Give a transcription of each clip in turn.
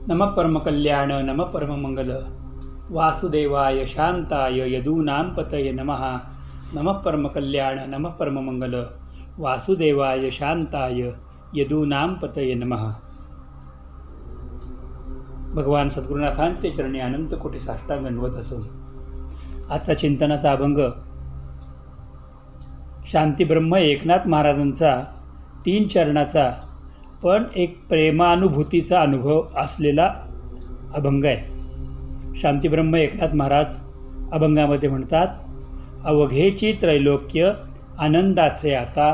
नमः परमकल्याण नमः परममंगल वासुदेवाय शांताय यदूनां पतये नमः। नमः परमकल्याण नमः परममंगल वासुदेवाय शांताय यदूनां पतये नमः। भगवान सद्गुरुनाथांचे चरणी अनंत कोटी साष्टांग दंडवत असून आजचा चिंतनाचा अभंग शांतीब्रह्म एकनाथ महाराजांचा 3 चरणाचा पण एक प्रेमानुभूतीचा अनुभव असलेला अभंग आहे। शांतीब्रह्म एकनाथ महाराज अभंगामध्ये म्हणतात, अवघेची त्रैलोक्य आनंदाचे आता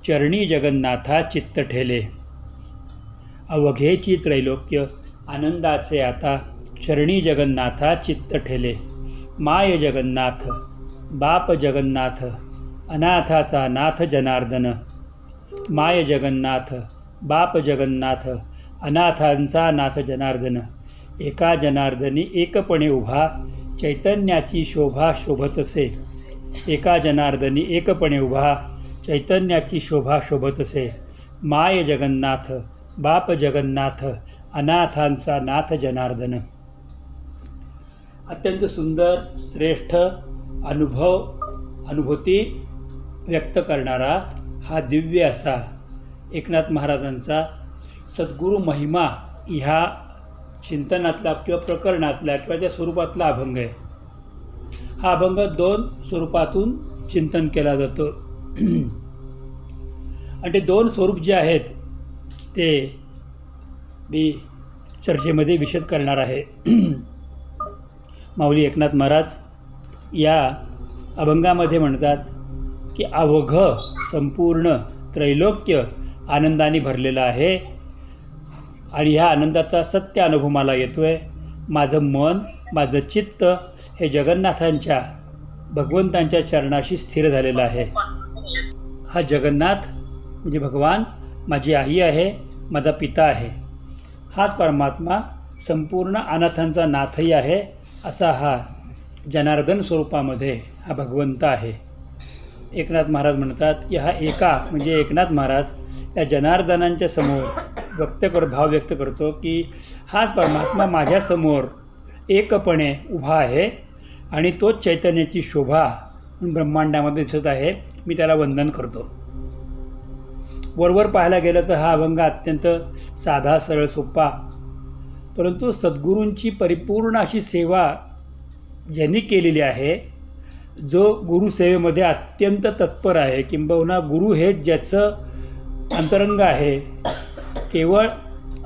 चरणी जगन्नाथा चित्त ठेले। अवघेची त्रैलोक्य आनंदाचे आता चरणी जगन्नाथा चित्त ठेले। माय जगन्नाथ बाप जगन्नाथ अनाथाचा नाथ जनार्दन। माय जगन्नाथ बाप जगन्नाथ अनाथांचा नाथ जनार्दन। एका जनार्दनी एकपणे उभा चैतन्याची शोभा शोभतसे। एका जनार्दनी एकपणे उभा चैतन्याची शोभा शोभतसे। माय जगन्नाथ बाप जगन्नाथ अनाथांचा नाथ जनार्दन। अत्यंत सुंदर श्रेष्ठ अनुभूती व्यक्त करणारा हा दिव्य असा एकनाथ महाराजांचा सद्गुरू महिमा ह्या चिंतनातला किंवा प्रकरणातला किंवा त्या स्वरूपातला अभंग आहे। हा अभंग 2 स्वरूपातून चिंतन केला जातो आणि ते 2 स्वरूप जे आहेत ते मी चर्चेमध्ये विशद करणार आहे। माऊली एकनाथ महाराज या अभंगामध्ये म्हणतात की अवघ संपूर्ण त्रैलोक्य आनंदाने भरलेला आहे आणि ह्या आनंदाचा सत्य अनुभव मला येतोय। माझं मन माझं चित्त हे जगन्नाथांच्या भगवंतांच्या चरणाशी स्थिर झालेलं आहे। हा जगन्नाथ म्हणजे भगवान माझी आई आहे, माझा पिता आहे। हाच परमात्मा संपूर्ण अनाथांचा नाथही आहे, असा हा जनार्दन स्वरूपामध्ये हा भगवंत आहे। एकनाथ महाराज म्हणतात की हा एका म्हणजे एकनाथ महाराज या जनार्दनांच्या समोर भाव व्यक्त करतो की हाच परमात्मा माझ्यासमोर एकपणे उभा आहे आणि तोच चैतन्याची शोभा ब्रह्मांडामध्ये दिसत आहे। मी त्याला वंदन करतो। वरवर पाहायला गेलं तर हा अभंग अत्यंत साधा सरळ सोपा, परंतु सद्गुरूंची परिपूर्ण अशी सेवा ज्यांनी केलेली आहे, जो गुरुसेवेमध्ये अत्यंत तत्पर आहे, किंबहुना गुरु हे ज्याचं अंतरंग आहे, केवळ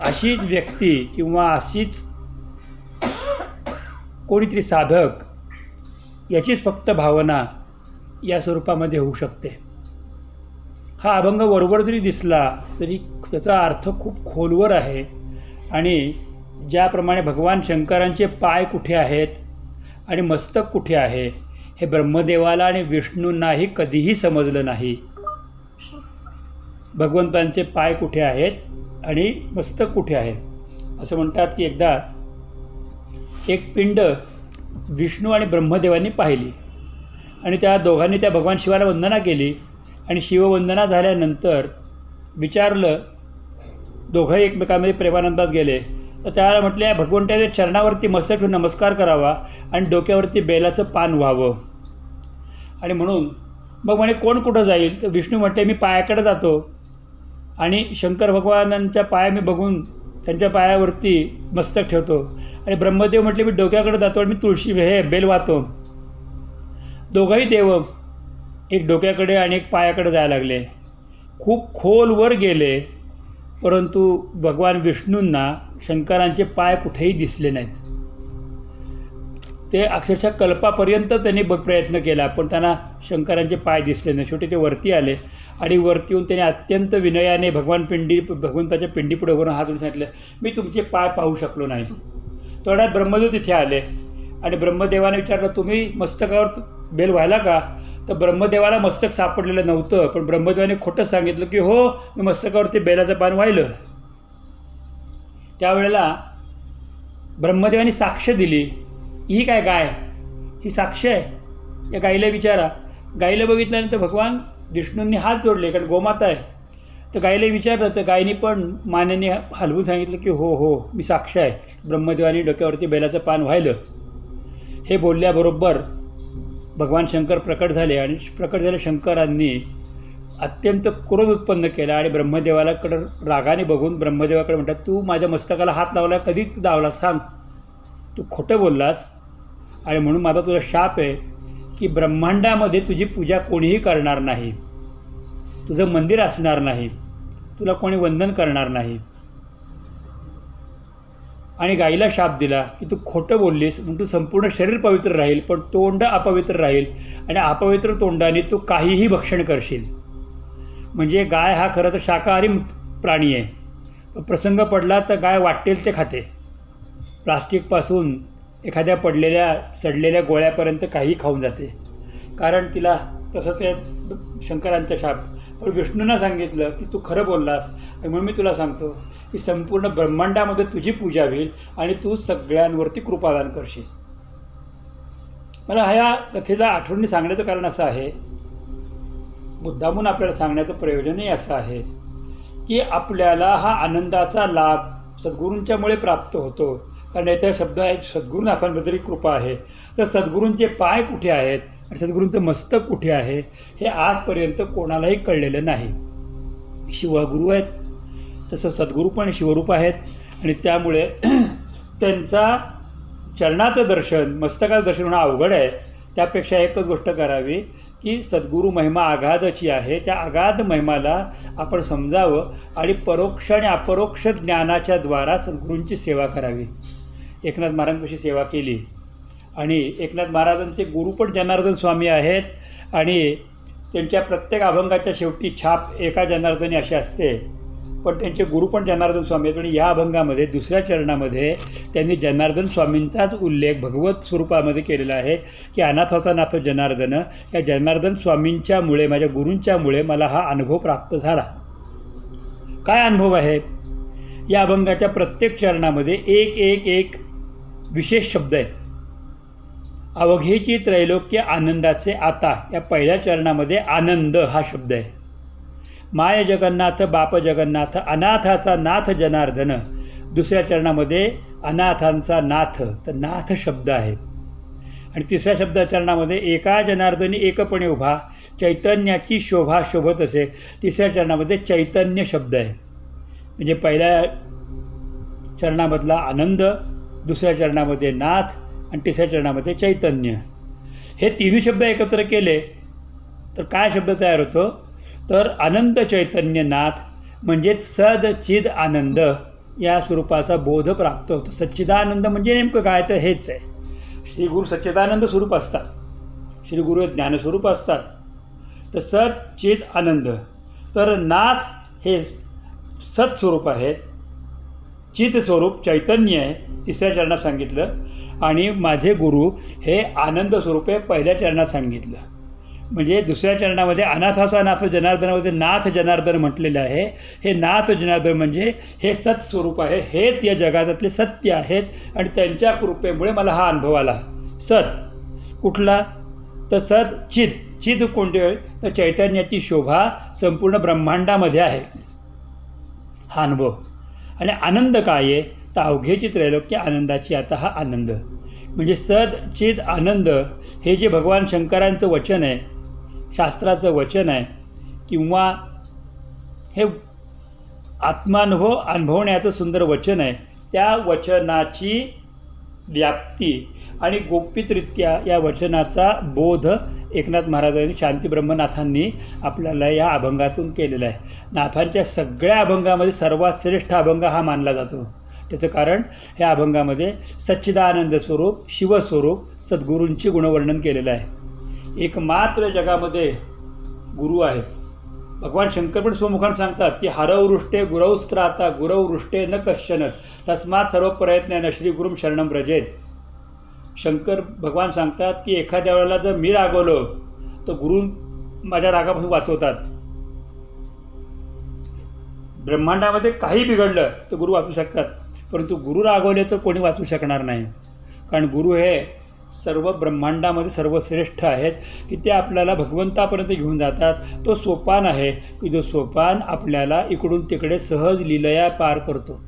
अशीच व्यक्ती किंवा अशीच कोणीतरी साधक याचीच फक्त भावना या स्वरूपामध्ये होऊ शकते। हा अभंग बरोबर जरी दिसला तरी त्याचा अर्थ खूप खोलवर आहे आणि ज्याप्रमाणे भगवान शंकरांचे पाय कुठे आहेत आणि मस्तक कुठे आहे हे ब्रह्मदेवाला आणि विष्णूंनाही कधीही समजलं नाही। भगवंतांचे पाय कुठे आहेत आणि मस्तक कुठे आहे असं म्हणतात की एकदा एक पिंड विष्णू आणि ब्रह्मदेवांनी पाहिली आणि त्या दोघांनी त्या भगवान शिवाला वंदना केली आणि शिववंदना झाल्यानंतर विचारलं, दोघंही एकमेकांमध्ये प्रेमानंदात गेले, तर त्याला म्हटले भगवंताच्या चरणावरती मस्तक ठेवून नमस्कार करावा आणि डोक्यावरती बेलाचं पान व्हावं। आणि म्हणून मग म्हणे कोण कुठं जाईल, तर विष्णू म्हटले मी पायाकडे जातो आणि शंकर भगवानांच्या पाया मी बघून त्यांच्या पायावरती मस्तक ठेवतो। आणि ब्रह्मदेव म्हटले मी डोक्याकडे जातो आणि मी तुळशी बेल वाहतो। दोघंही देव एक डोक्याकडे आणि एक पायाकडे जायला लागले, खूप खोलवर गेले, परंतु भगवान विष्णूंना शंकरांचे पाय कुठेही दिसले नाहीत। ते अक्षरशः कल्पापर्यंत त्यांनी प्रयत्न केला पण त्यांना शंकरांचे पाय दिसले नाही। शेवटी ते वरती आले आणि वरती येऊन त्यांनी अत्यंत विनयाने भगवंताच्या पिंडीपुढे उभं हात उचलून सांगितलं, मी तुमचे पाय पाहू शकलो नाही। थोड्यात ब्रह्मदेव तिथे आले आणि ब्रह्मदेवाने विचारलं, तुम्ही मस्तकावर बेल व्हायला का? तर ब्रह्मदेवाला मस्तक सापडलेलं नव्हतं, पण ब्रह्मदेवाने खोटं सांगितलं की हो मी मस्तकावरती बेलाचं पान वाहिलं। त्यावेळेला ब्रह्मदेवाने साक्ष दिली, ही काय गाय, ही साक्ष आहे, या गाईला विचारा। गाईला बघितल्यानंतर भगवान विष्णूंनी हात जोडले, कारण गोमाता आहे, तर गाईला विचारलं तर गायीने पण मानेने हलवून सांगितलं की हो हो मी साक्ष आहे. ब्रह्मदेवाने डोक्यावरती बेलाचं पान वाहिलं. हे बोलल्याबरोबर भगवान शंकर प्रकट झाले आणि प्रकट झालेल्या शंकरांनी अत्यंत क्रोध उत्पन्न केला आणि ब्रह्मदेवाकडे रागाने बघून ब्रह्मदेवाकडे म्हणतात, तू माझ्या मस्तकाला हात लावला, कधी लावला सांग. तू खोटं बोललास आणि म्हणून माझा तुझा शाप आहे की ब्रह्मांडामध्ये तुझी पूजा कोणीही करणार नाही, तुझं मंदिर असणार नाही, तुला कोणी वंदन करणार नाही. आणि गाईला शाप दिला की तू खोटं बोललीस म्हणून तू संपूर्ण शरीर पवित्र राहील पण तोंड अपवित्र राहील आणि अपवित्र तोंडाने तू काहीही भक्षण करशील. म्हणजे गाय हा खरं तर शाकाहारी प्राणी आहे. प्रसंग पडला तर गाय वाटेल ते खाते. प्लास्टिकपासून एखाद्या पडलेल्या सडलेल्या गोळ्यापर्यंत काही खाऊन जाते, कारण तिला तसं ते शंकरांचा शाप. पण विष्णूंना सांगितलं की तू खरं बोललास आणि म्हणून मी तुला सांगतो की संपूर्ण ब्रह्मांडामध्ये तुझी पूजा होईल आणि तू सगळ्यांवरती कृपादान करशील. मला ह्या कथेला आठवणी सांगण्याचं कारण असं आहे, मुद्दामून आपल्याला सांगण्याचं प्रयोजनही असं आहे की आपल्याला हा आनंदाचा लाभ सद्गुरूंच्यामुळे प्राप्त होतो. कारण याचा शब्द आहे सद्गुरूंना आपल्याबद्दल कृपा आहे. तर सद्गुरूंचे पाय कुठे आहेत आणि सद्गुरूंचं मस्तक कुठे आहे हे आजपर्यंत कोणालाही कळलेलं नाही. शिवगुरू आहेत तसं सद्गुरू पण शिवरूप आहेत आणि त्यामुळे त्यांचा चरणाचं दर्शन मस्तकाचं दर्शन होणं अवघड आहे. त्यापेक्षा एकच गोष्ट करावी की सद्गुरू महिमा अगाधची आहे, त्या अगाध महिमाला आपण समजावं आणि परोक्ष आणि अपरोक्ष ज्ञानाच्या द्वारा सद्गुरूंची सेवा करावी. एकनाथ महाराजांपाशी सेवा केली आणि एकनाथ महाराजांचे गुरु पण जनार्दन स्वामी आहेत आणि त्यांच्या प्रत्येक अभंगाच्या शेवटी छाप एका जनार्दनी अशी असते, पण त्यांचे गुरु पण जनार्दन स्वामी आहेत. आणि या अभंगामध्ये दुसऱ्या चरणामध्ये त्यांनी जनार्दन स्वामींचाच उल्लेख भगवत स्वरूपामध्ये केलेला आहे की अनाथाचा नाथ जनार्दन. या जनार्दन स्वामींच्यामुळे माझ्या गुरूंच्यामुळे मला हा अनुभव प्राप्त झाला. काय अनुभव आहे? या अभंगाच्या प्रत्येक चरणामध्ये एक एक एक विशेष शब्द आहेत. अवघेची त्रैलोक्य आनंदाचे आता या पहिल्या चरणामध्ये आनंद हा शब्द आहे. माय जगन्नाथ बाप जगन्नाथ अनाथाचा नाथ जनार्दन. दुसऱ्या चरणामध्ये अनाथांचा नाथ तर नाथ शब्द आहे. आणि तिसऱ्या शब्द चरणामध्ये एका जनार्दनी एकपणे उभा चैतन्याची शोभा शोभत असे. तिसऱ्या चरणामध्ये चैतन्य शब्द आहे. म्हणजे पहिल्या चरणामधला आनंद, दुसऱ्या चरणामध्ये नाथ आणि तिसऱ्या चरणामध्ये चैतन्य. हे तिन्ही शब्द एकत्र केले तर काय शब्द तयार होतो? तर आनंद चैतन्य नाथ म्हणजे सद चिद आनंद या स्वरूपाचा बोध प्राप्त होतो. सच्चिदानंद म्हणजे नेमकं काय तर हेच आहे. श्री गुरु सच्चिदानंद स्वरूप असतात, श्री गुरु ज्ञानस्वरूप असतात. तर सत चिद आनंद. तर नाथ हे सत्स्वरूप आहे, चित स्वरूप चैतन्य आहे तिसऱ्या चरणात सांगितलं. आणि माझे गुरु हे आनंद स्वरूप आहे पहिल्या चरणात सांगितलं. म्हणजे दुसऱ्या चरणामध्ये अनाथाचा नाथ जनार्दनामध्ये नाथ जनार्दन म्हटलेलं आहे. हे नाथ जनार्दन म्हणजे हे सत्स्वरूप आहे, हेच या जगातले सत्य आहेत आणि त्यांच्या कृपेमुळे मला हा अनुभव आला. सत कुठला? तर सत चित. चित कोणते? तर चैतन्याची शोभा संपूर्ण ब्रह्मांडामध्ये आहे हा अनुभव. आणि आनंद काय आहे? तर अवघेची त्रैलोक्य आनंदाची आता हा आनंद. म्हणजे सद चित आनंद हे जे भगवान शंकरांचं वचन आहे, शास्त्राचं वचन आहे किंवा हे आत्मानुभव अनुभवण्याचं सुंदर वचन आहे, त्या वचनाची व्याप्ती आणि गोप्यरित्या या वचनाचा बोध एकनाथ महाराजांनी शांतीब्रह्मनाथांनी आपल्याला या अभंगातून केलेला आहे. नाथांच्या सगळ्या अभंगामध्ये सर्वात श्रेष्ठ अभंग हा मानला जातो. त्याचं कारण ह्या अभंगामध्ये सच्चिदानंद स्वरूप शिवस्वरूप सद्गुरूंची गुणवर्णन केलेलं आहे. एकमात्र जगामध्ये गुरु आहे. भगवान शंकर पण स्वमुखान सांगतात की हरवृष्टे गुरौस्त्राता गुरवृष्टे न कश्चन तस्मात सर्व प्रयत्न श्रीगुरुम शरणम व्रजेत. शंकर भगवान सांगतात की एखाद्या वेळेला जर मी रागवलो तर गुरु माझ्या रागापासून वाचवतात. ब्रह्मांडामध्ये काही बिघडलं तर गुरु वाचू शकतात, परंतु गुरु रागवले तर कोणी वाचू शकणार नाही. कारण गुरु हे सर्व ब्रह्मांडामध्ये सर्वश्रेष्ठ आहेत की ते आपल्याला भगवंतापर्यंत घेऊन जातात. तो सोपान आहे की जो सोपान आपल्याला इकडून तिकडे सहज लीलया पार करतो.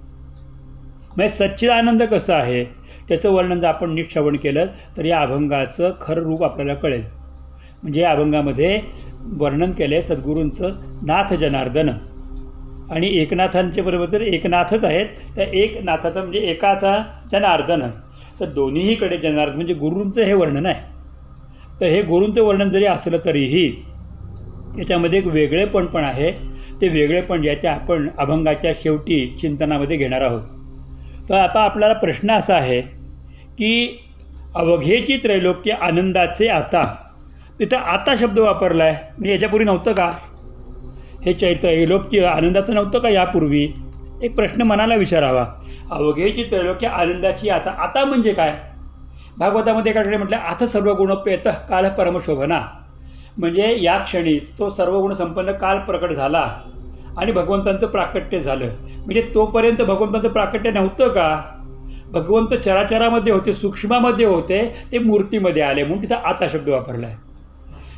म्हणजे सच्चिदानंद कसं आहे त्याचं वर्णन जर आपण नीट श्रवण केलं तर या अभंगाचं खरं रूप आपल्याला कळेल. म्हणजे या अभंगामध्ये वर्णन केलं आहे सद्गुरूंचं नाथ जनार्दन, आणि एकनाथांचे बरोबर तर एकनाथच आहेत. त्या एकनाथाचा म्हणजे एकाचा जनार्दन, तर दोन्हीकडे जनार्दन म्हणजे गुरूंचं हे वर्णन आहे. तर हे गुरूंचं वर्णन जरी असलं तरीही याच्यामध्ये एक वेगळेपण पण आहे. ते वेगळेपण जे आहे ते आपण अभंगाच्या शेवटी चिंतनामध्ये घेणार आहोत. तर आता आपल्याला प्रश्न असा आहे की अवघेची त्रैलोक्य आनंदाचे आता, तिथं आता शब्द वापरला आहे, म्हणजे याच्यापूर्वी नव्हतं का? हे त्रैलोक्य आनंदाचं नव्हतं का यापूर्वी? एक प्रश्न मनाला विचारावा. अवघेची त्रैलोक्य आनंदाची आता, आता म्हणजे काय? भागवतामध्ये एका ठिकाणी म्हटलं आथ सर्व गुणोपेत काल परमशोभना, म्हणजे या क्षणीच तो सर्व गुण संपन्न काल प्रकट झाला आणि भगवंतांचं प्राकट्य झालं. म्हणजे तोपर्यंत भगवंतांचं प्राकट्य नव्हतं का? भगवंत चराचरामध्ये होते, सूक्ष्मामध्ये होते, ते मूर्तीमध्ये आले म्हणून तिथं आता शब्द वापरला आहे.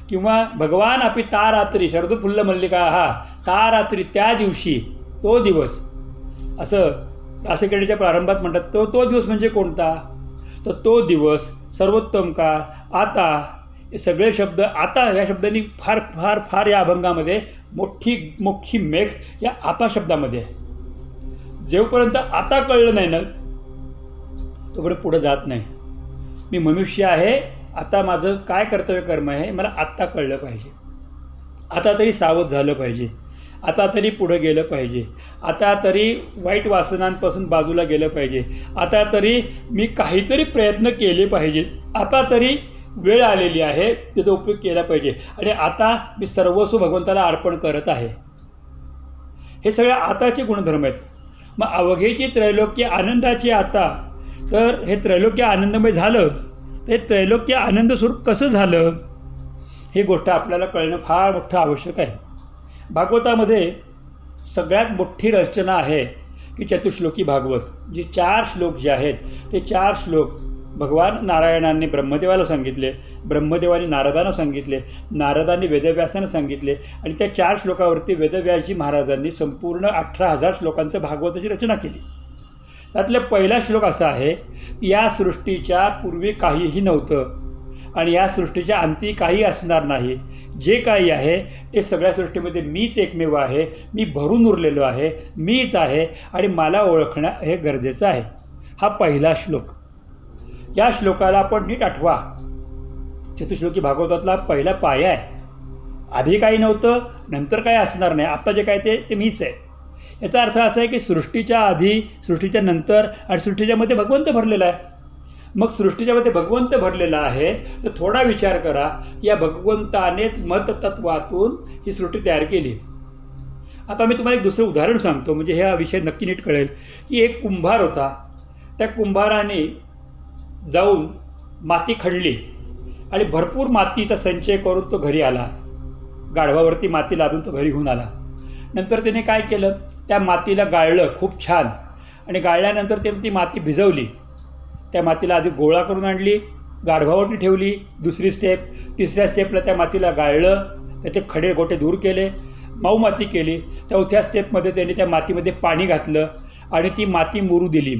किंवा भगवान आपी ता रात्री शरद फुल्ल मल्लिका हा ता रात्री, त्या दिवशी, तो दिवस, असं रासक्रीडेच्या प्रारंभात म्हणतात. तो दिवस म्हणजे कोणता? तर तो दिवस, सर्वोत्तम काळ, आता, हे सगळे शब्द आता या शब्दांनी फार फार फार या अभंगामध्ये मोठी मेघ या आता शब्दामध्ये आहे. जेवपर्यंत आता कळलं नाही ना तोपर्यंत पुढे जात नाही. मी मनुष्य आहे, आता माझं काय कर्तव्य कर्म आहे मला आत्ता कळलं पाहिजे. आता तरी सावध झालं पाहिजे, आता तरी पुढं गेलं पाहिजे, आता तरी वाईट वासनांपासून बाजूला गेलं पाहिजे, आता तरी मी काहीतरी प्रयत्न केले पाहिजे, आता तरी वेळ आलेली आहे त्याचा उपयोग केला पाहिजे, आणि आता मी सर्वस्व भगवंताला अर्पण करत आहे. हे सगळे आताचे गुणधर्म आहेत. मग अवघेची त्रैलोक्य आनंदाची आता, तर हे त्रैलोक्य आनंदमय झालं, ते त्रैलोक्य आनंद स्वरूप कसं झालं ही गोष्ट आपल्याला कळणं फार मोठं आवश्यक आहे. भागवतामध्ये सगळ्यात मोठी रचना आहे की चतुश्लोकी भागवत. जी 4 श्लोक जे आहेत ते 4 श्लोक भगवान नारायणांनी ब्रह्मदेवाला सांगितले, ब्रह्मदेवानी नारदांना सांगितले, नारदांनी वेदव्यासांना सांगितले, आणि त्या 4 श्लोकावरती वेदव्यासजी महाराजांनी संपूर्ण 18,000 श्लोकांचं भागवताची रचना केली. त्यातला पहिला श्लोक असा आहे की या सृष्टीच्या पूर्वी काहीही नव्हतं आणि या सृष्टीच्या अंती काही असणार नाही. जे काही आहे ते सगळ्या सृष्टीमध्ये मीच एकमेव आहे, मी भरून उरलेलो आहे, मीच आहे आणि मला ओळखणं हे गरजेचं आहे. हा पहिला श्लोक. या श्लोकाला आपण नीट आठवा. चतुश्लोकी भागवतातला पहिला पाया आहे. आधी काही नव्हतं, नंतर काही असणार नाही, आता जे काय ते मीच आहे. याचा अर्थ असा आहे की सृष्टीच्या आधी, सृष्टीच्या नंतर आणि सृष्टीच्या मध्ये भगवंत भरलेला आहे. मग सृष्टीच्या मध्ये भगवंत भरलेला आहे तर थोडा विचार करा की या भगवंतानेच मततत्वातून ही सृष्टी तयार केली. आता मी तुम्हाला एक दुसरं उदाहरण सांगतो म्हणजे हा विषय नक्की नीट कळेल. की एक कुंभार होता, त्या कुंभाराने जाऊन माती खणली आणि भरपूर मातीचा संचय करून तो घरी आला. गाढवावरती माती लादून तो घरी घेऊन आला. नंतर त्याने काय केलं, त्या मातीला गाळलं खूप छान, आणि गाळल्यानंतर त्याने ती माती भिजवली. त्या मातीला आधी गोळा करून आणली, गाढवावरती ठेवली, दुसरी स्टेप, तिसऱ्या स्टेपला त्या मातीला गाळलं, त्याचे खडे गोटे दूर केले, मऊ माती केली. चौथ्या स्टेपमध्ये त्याने त्या मातीमध्ये पाणी घातलं आणि ती माती मुरू दिली.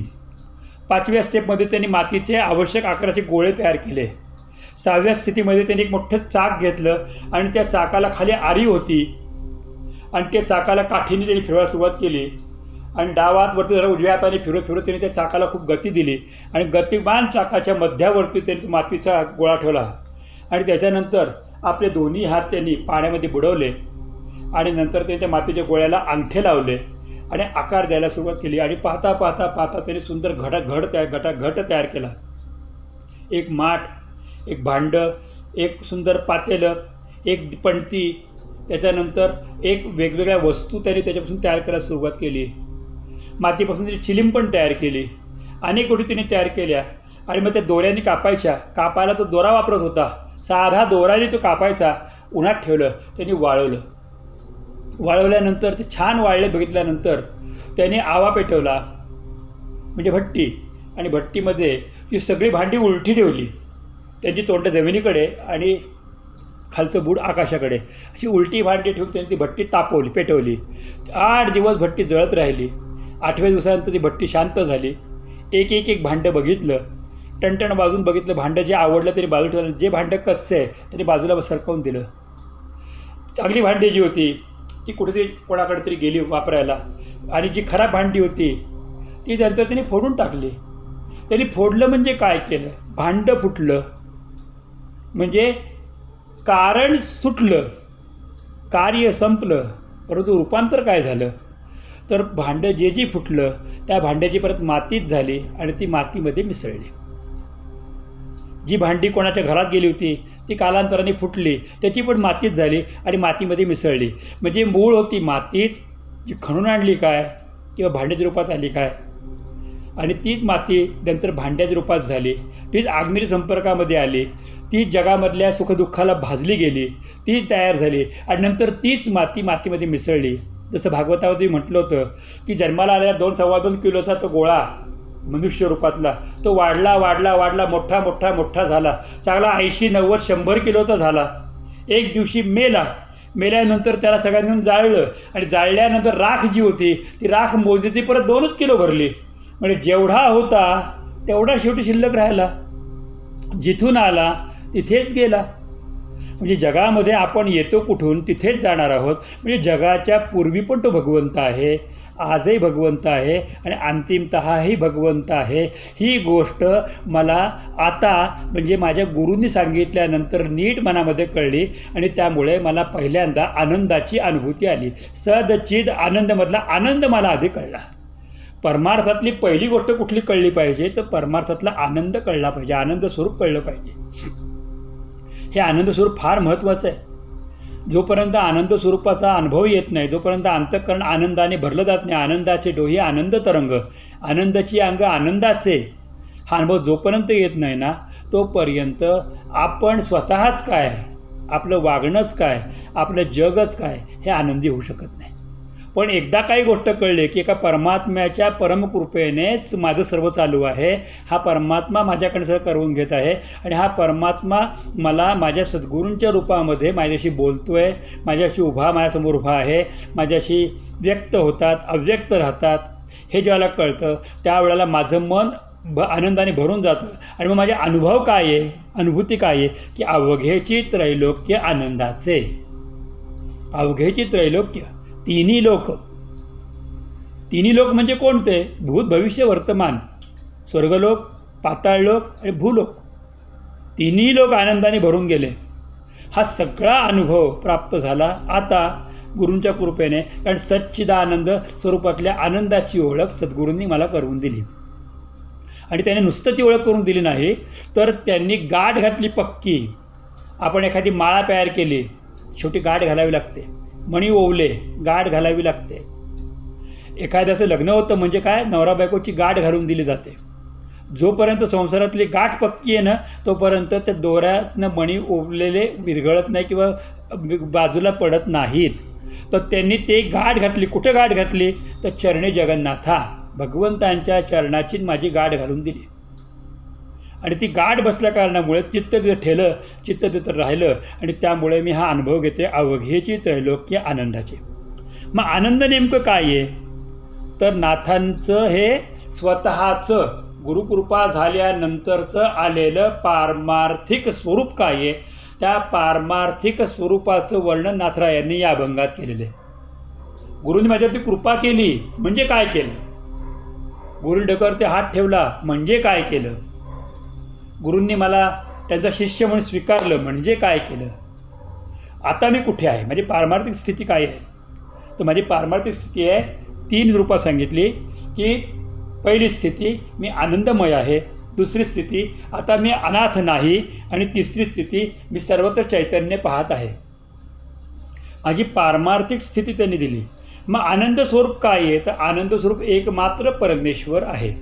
5व्या स्टेपमध्ये त्यांनी मातीचे आवश्यक आकाराचे गोळे तयार केले. 6व्या स्थितीमध्ये त्यांनी एक मोठं चाक घेतलं आणि त्या चाकाला खाली आरी होती आणि त्या चाकाला काठीने त्यांनी फिरवायला सुरुवात केली आणि डावात वरती जरा उजव्या हाताने फिरत त्यांनी त्या चाकाला खूप गती दिली आणि गतिमान चाकाच्या मध्यावरती त्यांनी मातीचा गोळा ठेवला आणि त्याच्यानंतर आपले दोन्ही हात त्यांनी पाण्यामध्ये बुडवले आणि नंतर त्यांनी त्या मातीच्या गोळ्याला अंगठे लावले आणि आकार द्यायला सुरुवात केली. आणि पाहता पाहता पाहता त्यांनी सुंदर घट तयार केला. एक माठ, एक भांडं, एक सुंदर पातेलं, एक पणती, त्याच्यानंतर एक वेगवेगळ्या वस्तू त्यांनी त्याच्यापासून तयार करायला सुरुवात केली. मातीपासून त्यांनी चिलीम पण तयार केली. अनेक गोष्टी त्यांनी तयार केल्या आणि मग त्या दोऱ्यांनी कापायच्या. कापायला तो दोरा वापरत होता, साधा दोराने तो कापायचा. उन्हात ठेवलं, त्यांनी वाळवलं. वाळवल्यानंतर ते छान वाळले बघितल्यानंतर त्याने आवा पेटवला म्हणजे भट्टी, आणि भट्टीमध्ये ती सगळी भांडी उलटी ठेवली त्यांची तोंड जमिनीकडे आणि खालचं बूड आकाशाकडे अशी उलटी भांडी ठेवून त्यांनी ती भट्टी तापवली, पेटवली. 8 दिवस भट्टी जळत राहिली. 8व्या दिवसानंतर ती भट्टी शांत झाली. एक भांडं बघितलं, टणटण वाजून बघितलं. भांडं जे आवडलं तरी बाजूला ठेवलं, जे भांडं कच्चं आहे त्यांनी बाजूला सरकवून दिलं. चांगली भांडी जी होती ती कुठेतरी कोणाकडे तरी गेली वापरायला, आणि जी खराब भांडी होती ती नंतर त्यांनी फोडून टाकली. त्यांनी फोडलं म्हणजे काय केलं? भांडं फुटलं म्हणजे कारण सुटलं, कार्य संपलं. परंतु रूपांतर काय झालं? तर भांडं जे फुटलं त्या भांड्याची परत मातीच झाली आणि ती मातीमध्ये मिसळली. जी भांडी कोणाच्या घरात गेली होती ती कालांतराने फुटली, त्याची पण मातीच झाली आणि मातीमध्ये मिसळली. म्हणजे मूळ होती मातीच, जी खणून आणली काय किंवा भांड्याच्या रूपात आली काय, आणि तीच माती नंतर भांड्याच्या रूपात झाली. तीच आग्नेय संपर्कामध्ये आली, तीच जगामधल्या सुखदुःखाला भाजली गेली, तीच तयार झाली आणि नंतर तीच माती मातीमध्ये मिसळली. जसं भागवतामध्ये म्हटलं होतं की जन्माला आलेला 2-2.25 किलोचा तो गोळा मनुष्य रूपातला तो वाढला वाढला वाढला मोठा मोठा मोठा झाला, चांगला 80-90-100 किलोचा झाला. एक दिवशी मेल्यानंतर त्याला सगळ्यांनी जाळलं आणि जाळल्यानंतर राख जी होती ती राख मोजली, ती परत 2च किलो भरली. म्हणजे जेवढा होता तेवढा शेवटी शिल्लक राहिला, जिथून आला तिथेच गेला. म्हणजे जगामध्ये आपण येतो कुठून तिथेच जाणार आहोत. म्हणजे जगाच्या पूर्वी पण तो भगवंत आहे, आजही भगवंत आहे आणि अंतिमतःही भगवंत आहे. ही गोष्ट मला आता म्हणजे माझ्या गुरूंनी सांगितल्यानंतर नीट मनामध्ये कळली आणि त्यामुळे मला पहिल्यांदा आनंदाची अनुभूती आली. सदचिद आनंदमधला आनंद मला आधी कळला. परमार्थातली पहिली गोष्ट कुठली कळली पाहिजे तर परमार्थातला आनंद कळला पाहिजे, आनंद स्वरूप कळलं पाहिजे. हे आनंद स्वरूप फार महत्त्वाचं आहे. जोपर्यंत आनंद स्वरूपाचा अनुभव येत नाही, जोपर्यंत अंतःकरण आनंदाने भरलं जात नाही, आनंदाचे डोही आनंद तरंग, आनंदाची अंग आनंदाचे, हा अनुभव जोपर्यंत येत नाही ना तोपर्यंत आपण स्वतःच काय, आपलं वागणंच काय, आपलं जगच काय हे आनंदी होऊ शकत नाही. पण एकदा काही गोष्ट कळली की एका परमात्म्याच्या परमकृपेनेच माझं सर्व चालू आहे, हा परमात्मा माझ्याकडे सगळं करून घेत आहे आणि हा परमात्मा मला माझ्या सद्गुरूंच्या रूपामध्ये माझ्याशी बोलतोय, माझ्याशी माझ्यासमोर उभा आहे, माझ्याशी व्यक्त होतात, अव्यक्त राहतात, हे ज्याला कळतं त्यावेळेला माझं मन आनंदाने भरून जातं. आणि मग माझे अनुभव काय आहे, अनुभूती काय आहे की अवघेची त्रैलोक्य आनंदाचे. अवघेची त्रैलोक्य, तिन्ही लोक म्हणजे कोणते? भूत, भविष्य, वर्तमान, स्वर्गलोक, पाताळलोक आणि भूलोक. तिन्ही लोक आनंदाने भरून गेले. हा सगळा अनुभव प्राप्त झाला आता गुरूंच्या कृपेने, कारण सच्चिदानंद स्वरूपातल्या आनंदाची ओळख सद्गुरूंनी मला करून दिली. आणि त्याने नुसतं ती ओळख करून दिली नाही तर त्यांनी गाठ घातली पक्की. आपण एखादी माळा तयार केली, छोटी गाठ घालावी लागते, मणी ओवले, गाठ घालावी लागते. एखाद्याचं लग्न होतं म्हणजे काय, नवरा बायकोची गाठ घालून दिली जाते. जोपर्यंत संसारातली गाठ पक्की आहे ना तोपर्यंत त्या दोऱ्यातनं मणी ओवलेले विरघळत नाही किंवा बाजूला पडत नाहीत. तर त्यांनी ते गाठ घातली. कुठं गाठ घातली तर चरणी जगन्नाथा, भगवंतांच्या चरणाची माझी गाठ घालून दिली. आणि ती गाठ बसल्या कारणामुळे चित्त तिथं ठेलं, चित्त तिथं राहिलं आणि त्यामुळे मी हा अनुभव घेते अवघेची त्रैलोक्य आनंदाचे. मग आनंद नेमकं काय आहे तर नाथांचं हे स्वतःचं गुरुकृपा झाल्यानंतरचं आलेलं पारमार्थिक स्वरूप काय आहे, त्या पारमार्थिक स्वरूपाचं वर्णन नाथरायांनी या अभंगात केलेलं आहे. गुरूंनी माझ्यावरती कृपा केली म्हणजे काय केलं, गुरुनी डोक्यावरती हात ठेवला म्हणजे काय केलं, गुरूंनी मला त्यांचा शिष्य म्हणून स्वीकारलं म्हणजे काय केलं. आता मी कुठे आहे, माझी पारमार्थिक स्थिती काय आहे तर माझी पारमार्थिक स्थिती आहे 3 रूपात सांगितली की पहिली स्थिती मी आनंदमय आहे, दुसरी स्थिती आता मी अनाथ नाही आणि तिसरी स्थिती मी सर्वत्र चैतन्य पाहत आहे. माझी पारमार्थिक स्थिती त्यांनी दिली. मग आनंद स्वरूप काय आहे तर आनंद स्वरूप एकमात्र परमेश्वर आहे.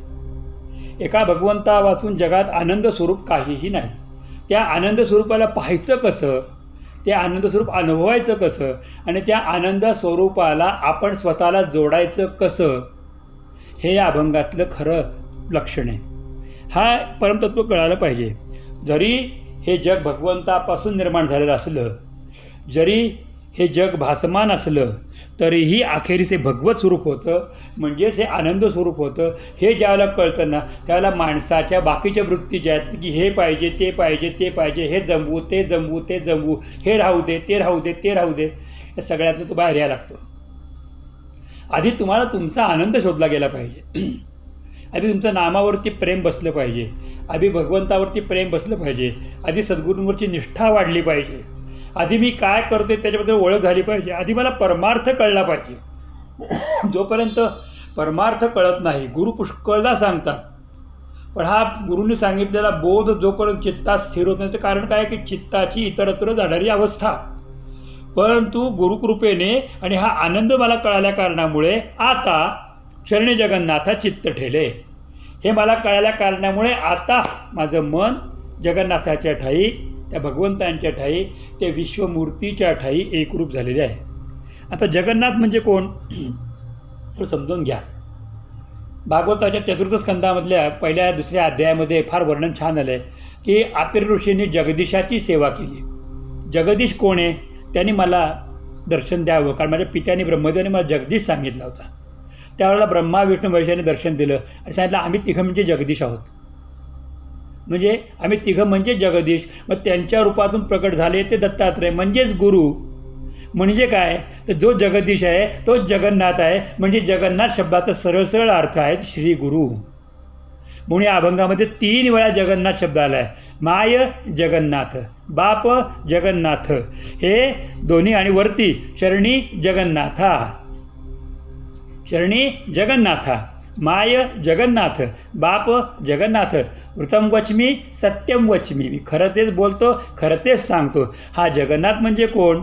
एका भगवंता वाचून जगात आनंद स्वरूप काहीही नाही. त्या आनंद स्वरूपाला पाहायचं कसं, ते आनंद स्वरूप अनुभवायचं कसं आणि त्या आनंद स्वरूपाला आपण स्वतःला जोडायचं कसं, हे या अभंगातलं खरं लक्षण आहे. हा परमतत्व कळायला पाहिजे. जरी हे जग भगवंतापासून निर्माण झालेलं असलं, जरी हे जग भासमान असलं तरीही अखेरीस हे भगवत स्वरूप होतं, म्हणजेच हे आनंद स्वरूप होतं. हे ज्यावेळेला कळतं ना त्यावेळेला माणसाच्या बाकीच्या वृत्ती ज्या आहेत की हे पाहिजे ते पाहिजे ते पाहिजे, हे जमवू ते जमवू ते जमवू, हे राहू दे ते राहू दे ते राहू दे, या सगळ्यातून तो बाहेर यायला लागतो. आधी तुम्हाला तुमचा आनंद शोधला गेला पाहिजे. आधी तुमचं नामावरती प्रेम बसलं पाहिजे, आधी भगवंतावरती प्रेम बसलं पाहिजे, आधी सद्गुरूंवरची निष्ठा वाढली पाहिजे, आधी मी काय करतोय त्याच्याबद्दल ओळख झाली पाहिजे, आधी मला परमार्थ कळला पाहिजे. जोपर्यंत परमार्थ कळत नाही, गुरु पुष्कळदा सांगतात, पण हा गुरूंनी सांगितलेला बोध जोपर्यंत चित्तात स्थिर होत नाही, कारण काय की चित्ताची इतरत्र जाणारी अवस्था. परंतु गुरुकृपेने आणि हा आनंद मला कळाल्या कारणामुळे आता शरणी जगन्नाथा चित्त ठेले, हे मला कळाल्या कारणामुळे आता माझं मन जगन्नाथाच्या ठाई, त्या भगवंतांच्या ठाई, त्या विश्वमूर्तीच्या ठाई एकरूप झालेले आहे. आता जगन्नाथ म्हणजे कोण हे समजून घ्या. भागवताच्या चतुर्थ स्कंदामधल्या पहिल्या दुसऱ्या अध्यायामध्ये फार वर्णन छान आलं आहे की आपिर ऋषींनी जगदीशाची सेवा केली. जगदीश कोण आहे? त्यांनी मला दर्शन द्यावं, कारण माझ्या पित्याने ब्रह्मदेवाने मला जगदीश सांगितला होता. त्यावेळेला ब्रह्मा विष्णू महेशाने दर्शन दिलं आणि सांगितलं आम्ही तिघं म्हणजे जगदीश आहोत, म्हणजे आम्ही तिघं म्हणजे जगदीश. मग त्यांच्या रूपातून प्रकट झाले ते दत्तात्रय म्हणजेच गुरु. म्हणजे काय तर जो जगदीश आहे तो जगन्नाथ आहे, म्हणजे जगन्नाथ शब्दाचा सरळ सरळ अर्थ आहे श्री गुरु. म्हणून या अभंगामध्ये 3 वेळा जगन्नाथ शब्द आला आहे. माय जगन्नाथ, बाप जगन्नाथ, हे दोन्ही, आणि वरती चरणी जगन्नाथा, चरणी जगन्नाथा, माय जगन्नाथ, बाप जगन्नाथ, वृतम वचमी सत्यम वचमी, मी खरं तेच बोलतो, खरं तेच सांगतो. हा जगन्नाथ म्हणजे कोण?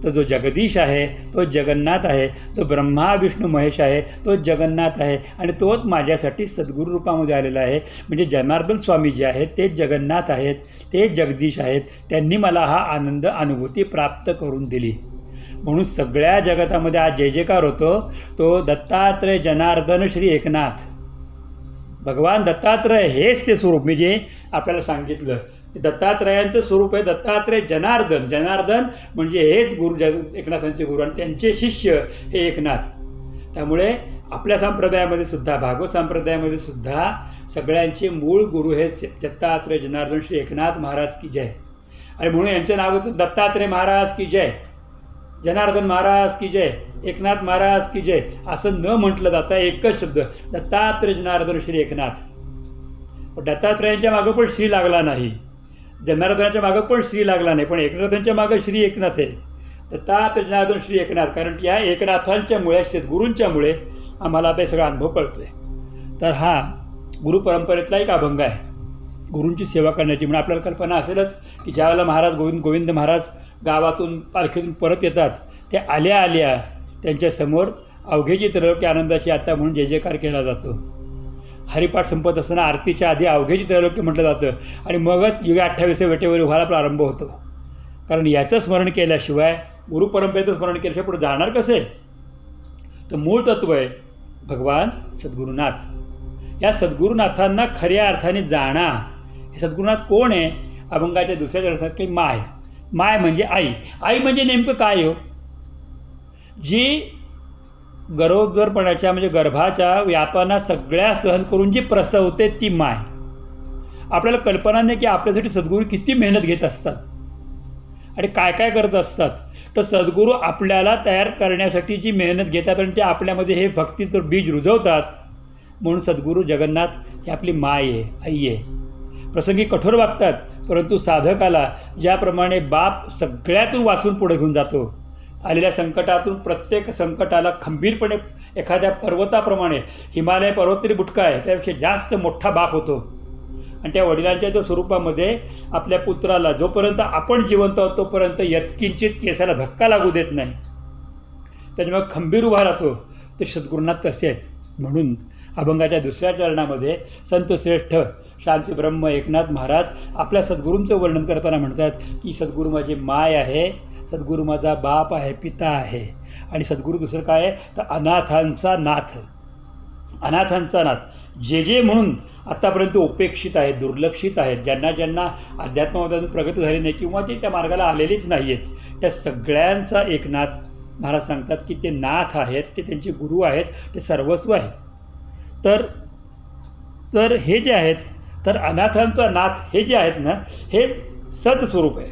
तो जो जगदीश आहे तो जगन्नाथ आहे, जो ब्रह्मा विष्णू महेश आहे तो जगन्नाथ आहे, आणि तोच माझ्यासाठी सद्गुरू रूपामध्ये आलेला आहे. म्हणजे जनार्दन स्वामी जे आहेत ते जगन्नाथ आहेत, ते जगदीश आहेत. त्यांनी मला हा आनंद अनुभूती प्राप्त करून दिली. म्हणून सगळ्या जगतामध्ये आज जय जयकार होतो तो दत्तात्रय जनार्दन श्री एकनाथ. भगवान दत्तात्रय हेच ते स्वरूप मी जे आपल्याला सांगितलं. दत्तात्रयांचं स्वरूप आहे दत्तात्रय जनार्दन. जनार्दन म्हणजे हेच गुरु, एकनाथांचे गुरु, आणि त्यांचे शिष्य हे एकनाथ. त्यामुळे आपल्या संप्रदायामध्ये सुद्धा, भागवत संप्रदायामध्ये सुद्धा सगळ्यांचे मूळ गुरु हे दत्तात्रय जनार्दन श्री एकनाथ महाराज की जय. आणि म्हणून यांचं नाव दत्तात्रय महाराज की जय, जनार्दन महाराज की जय, एकनाथ महाराज की जय असं न म्हटलं जातं. एकच शब्द दत्तात्रय जनार्दन श्री एकनाथ. पण दत्तात्रयांच्या मागं पण श्री लागला नाही, जनार्दनाच्या मागं पण श्री लागला नाही, पण एकनाथांच्या मागं श्री एकनाथ आहे. दत्तात्रय जनार्दन श्री एकनाथ, कारण या एकनाथांच्यामुळे, सद्गुरूंच्यामुळे आम्हाला ते सगळा अनुभव कळतोय. तर हा गुरुपरंपरेतला एक अभंग आहे गुरूंची सेवा करण्याची. म्हणून आपल्याला कल्पना असेलच की ज्यावेळेला महाराज गोविंद महाराज गावातून पालखीतून परत येतात, ते आल्या आल्या त्यांच्यासमोर अवघेची त्रैलोक्य आनंदाची आता म्हणून जय जयकार केला जातो. हरिपाठ संपत असताना आरतीच्या आधी अवघेची त्रैलोक्य म्हटलं जातं, आणि मगच युगे 28 वेटेवर व्हायला प्रारंभ होतो. कारण याचं स्मरण केल्याशिवाय, गुरुपरंपरेचं स्मरण केल्याशिवाय पुढे जाणार कसे? तर मूळ तत्व आहे भगवान सद्गुरुनाथ. या सद्गुरुनाथांना खऱ्या अर्थाने जाणा. हे सद्गुरुनाथ कोण आहे? अभंगाच्या दुसऱ्या चरणात की माय. माय म्हणजे आई. आई म्हणजे नेमकं काय हो? जी गरोदरपणाच्या म्हणजे गर्भाच्या व्यापांना सगळ्या सहन करून जी प्रसवते ती माय. आपल्याला कल्पना नाही की आपल्यासाठी सद्गुरू किती मेहनत घेत असतात आणि काय काय करत असतात. तर सद्गुरू आपल्याला तयार करण्यासाठी जी मेहनत घेतात आणि ते आपल्यामध्ये हे भक्तीचं बीज रुजवतात. म्हणून सद्गुरू जगन्नाथ ही आपली माय आहे, आई आहे. प्रसंगी कठोर वागतात, परंतु साधकाला ज्याप्रमाणे बाप सगळ्यातून वाचून पुढे घेऊन जातो, आलेल्या संकटातून प्रत्येक संकटाला खंबीरपणे, एखाद्या पर्वताप्रमाणे, हिमालय पर्वत तरी बुटका आहे त्यापेक्षा जास्त मोठा बाप होतो, आणि त्या वडिलांच्या त्या स्वरूपामध्ये आपल्या पुत्राला जोपर्यंत आपण जिवंत आहोत तोपर्यंत यत्किंचित केसाला धक्का लागू देत नाही, त्याच्यामुळे खंबीर उभा राहतो. ते सद्गुरुनाथ तसे आहेत. म्हणून अभंगाच्या दुसऱ्या चरणामध्ये संत श्रेष्ठ शांती ब्रह्म एकनाथ महाराज आपल्या सद्गुरूंचं वर्णन करताना म्हणतात की सद्गुरू माझी माय आहे, सद्गुरू माझा बाप आहे, पिता आहे, आणि सद्गुरू दुसरं काय आहे तर अनाथांचा नाथ. अनाथांचा नाथ जे जे म्हणून आत्तापर्यंत उपेक्षित आहेत, दुर्लक्षित आहेत, ज्यांना ज्यांना अध्यात्मामधून प्रगती झाली नाही किंवा ते त्या मार्गाला आलेलेच नाही आहेत, त्या सगळ्यांचा एकनाथ महाराज सांगतात की ते नाथ आहेत, ते त्यांचे गुरु आहेत, ते सर्वस्व आहेत. तर हे जे आहेत, तर अनाथांचा नाथ हे जे आहेत ना, हे सत स्वरूप आहे.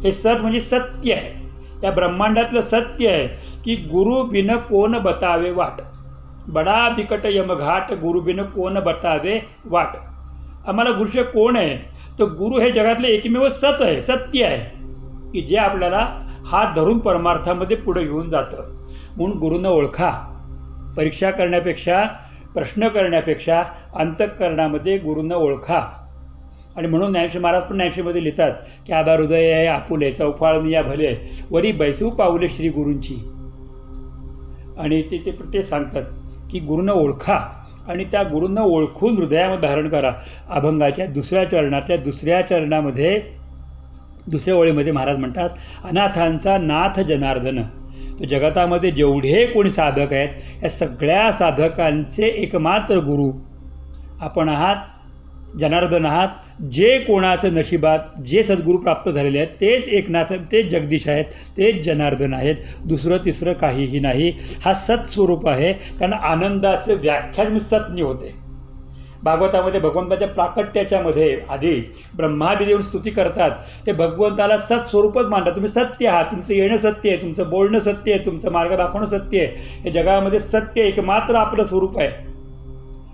हे सत म्हणजे सत्य आहे. या ब्रह्मांडातलं सत्य आहे की गुरु बिन कोण बतावे वाट, बडा बिकट यमघाट, गुरु बिन कोण बतावे वाट. आम्हाला गुरुशिवाय कोण आहे? तर गुरु हे जगातले एकमेव सत आहे, सत्य आहे की जे आपल्याला हात धरून परमार्थामध्ये पुढे घेऊन जातं. म्हणून गुरुनं ओळखा. परीक्षा करण्यापेक्षा, प्रश्न करण्यापेक्षा अंतःकरणामध्ये गुरुनं ओळखा. आणि म्हणून ज्ञानेश्वर महाराज पण ज्ञानेश्वरीमध्ये लिहितात की आबा हृदय आहे आपुले, चौफाळून या भले, वरी बैसू पाऊले श्री गुरूंची. आणि ते सांगतात की गुरुनं ओळखा आणि त्या गुरूंना ओळखून हृदयामध्ये धारण करा. अभंगाच्या दुसऱ्या चरणामध्ये दुसऱ्या ओळीमध्ये महाराज म्हणतात, अनाथांचा नाथ जनार्दन. तर जगतामध्ये जेवढे कोणी साधक आहेत, या सगळ्या साधकांचे एकमात्र गुरु आपण आहात, जनार्दन आहात. जे कोणाचं नशिबात जे सद्गुरू प्राप्त झालेले आहेत तेच एकनाथ, तेच जगदीश आहेत, तेच जनार्दन आहेत. दुसरं तिसरं काहीही नाही. हा सत्स्वरूप आहे. कारण आनंदाचं व्याख्यान सत्नी होते. भागवतामध्ये भगवंताच्या प्राकट्याच्यामध्ये आधी ब्रह्मादी देऊन स्तुती करतात, ते भगवंताला सत्स्वरूपच मानतात. तुम्ही सत्य आहात, तुमचं येणं सत्य आहे, तुमचं बोलणं सत्य आहे, तुमचं मार्ग दाखवणं सत्य आहे. हे जगामध्ये सत्य एकमात्र आपलं स्वरूप आहे.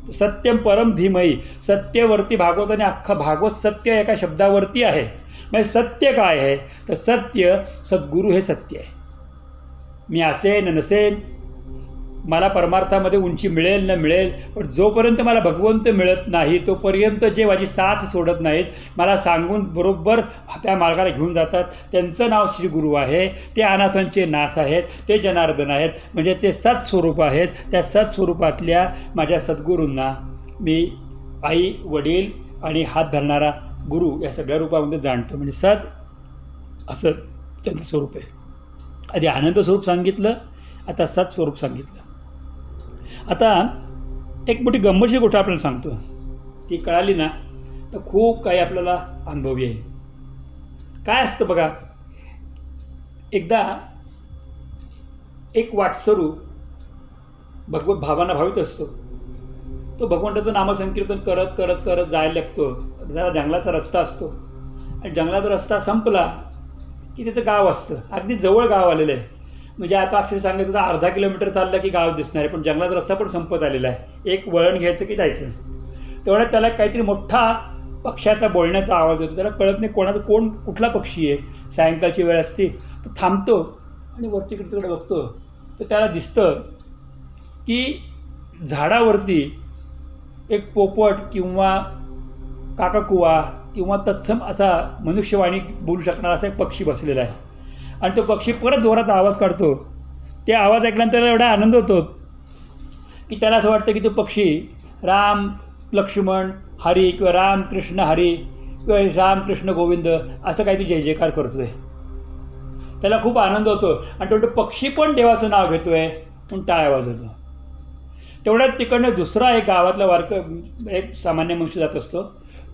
सत्यम परम धीमही. सत्यवरती भागवताने अख्खा भागवत सत्य एका शब्दावरती आहे. म्हणजे सत्य काय आहे? तर सत्य, सद्गुरू हे सत्य आहे. मी असेन नसेन, मला परमार्थामध्ये उंची मिळेल न मिळेल, पण जोपर्यंत मला भगवंत मिळत नाही तोपर्यंत जे माझी साथ सोडत नाहीत, मला सांगून बरोबर त्या मार्गाला घेऊन जातात, त्यांचं नाव श्री गुरु आहे. ते अनाथांचे नाथ आहेत, ते जनार्दन आहेत, म्हणजे ते सत्स्वरूप आहेत. त्या सत्स्वरूपातल्या माझ्या सद्गुरूंना मी आई, वडील आणि हात धरणारा गुरु या सगळ्या रूपामध्ये जाणतो. म्हणजे सत असं त्यांचं स्वरूप आहे. आधी आनंद स्वरूप सांगितलं, आता सत्स्वरूप सांगितलं. आता एक मोठी गंमतशीर गोष्ट आपल्याला सांगतो. ती कळाली ना तर खूप काही आपल्याला अनुभव येईल. काय असतं बघा, एकदा एक वाटसरू भगवत भावांना भावित असतो. तो भगवंताचं नामसंकीर्तन करत करत करत जायला लागतो. जरा जंगलाचा रस्ता असतो आणि जंगलाचा रस्ता संपला की त्याचं गाव असतं. अगदी जवळ गाव आलेलं आहे. म्हणजे आता अक्षर सांगायचं तर अर्धा किलोमीटर चाललं की गाव दिसणार आहे, पण जंगलाचा रस्ता पण संपत आलेला आहे. एक वळण घ्यायचं की जायचं. तेवढ्यात त्याला काहीतरी मोठा पक्ष्याचा बोलण्याचा आवाज येतो. त्याला कळत नाही कुठला पक्षी आहे. सायंकाळची वेळ असते. तो थांबतो आणि वरती तिकडे बघतो. तर त्याला दिसतं की झाडावरती एक पोपट किंवा काकाकुवा किंवा तत्सम असा मनुष्यवाणी बोलू शकणारा असा एक पक्षी बसलेला आहे. आणि तो पक्षी परत जोरात आवाज काढतो. ते आवाज ऐकल्यानंतर त्याला एवढा आनंद होतो की त्याला असं वाटतं की तो पक्षी राम लक्ष्मण हरी किंवा राम कृष्ण हरी किंवा राम कृष्ण गोविंद असं काहीतरी जय जयकार करतोय. त्याला खूप आनंद होतो आणि तो पक्षी पण देवाचं नाव घेतोय म्हणून टाळ्या वाजवतो. तेवढ्यात तिकडनं दुसरा एक गावातला एक सामान्य मनुष्य जात असतो.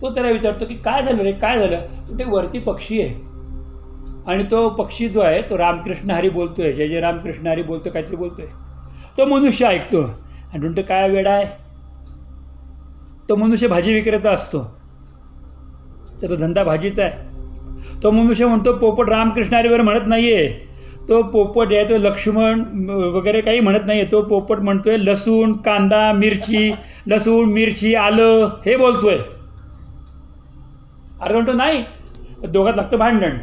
तो त्याला विचारतो की काय झालं रे, काय झालं? तो ते वरती पक्षी आहे आणि तो पक्षी जो आहे तो रामकृष्ण हरी बोलतोय, जय जय रामकृष्ण हरी बोलतोय, काहीतरी बोलतोय. तो मनुष्य ऐकतो आणि म्हणतो काय वेडा आहे. तो मनुष्य भाजी विक्रेता असतो, त्याचा धंदा भाजीचा आहे. तो मनुष्य म्हणतो पोपट रामकृष्ण हरीवर म्हणत नाहीये. तो पोपट आहे तो लक्ष्मण वगैरे काही म्हणत नाहीये. तो पोपट म्हणतोय लसूण, कांदा, मिरची, लसूण, मिरची, आलं हे बोलतोय. अरे म्हणतो नाही. दोघात लागतं भांडण.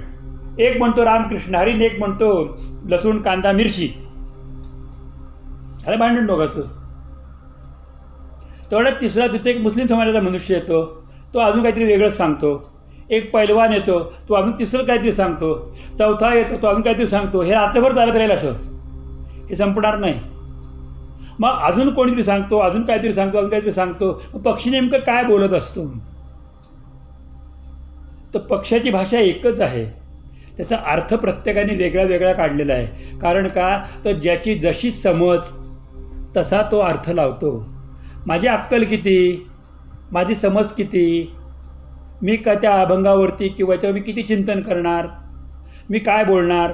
एक म्हणतो रामकृष्ण हरी, एक म्हणतो लसूण, कांदा, मिरची. अरे भांडण दोघाचं. तेवढ्यात तिसरा तिथे एक मुस्लिम समाजाचा मनुष्य येतो. तो अजून काहीतरी वेगळंच सांगतो. एक पैलवान येतो, तो अजून तिसरं काहीतरी सांगतो. चौथा येतो, तो अजून काहीतरी सांगतो. हे रात्रभर चालत राहील असं, हे संपणार नाही. मग अजून कोणीतरी सांगतो, अजून काहीतरी सांगतो, अजून काहीतरी सांगतो. मग पक्षी नेमकं काय बोलत असतो? तर पक्ष्याची भाषा एकच आहे, त्याचा अर्थ प्रत्येकाने वेगळा वेगळा काढलेला आहे. कारण का तर ज्याची जशी समज तसा तो अर्थ लावतो. माझी अक्कल किती, माझी समज किती, मी का त्या अभंगावरती किंवा त्यावर मी किती चिंतन करणार, मी काय बोलणार,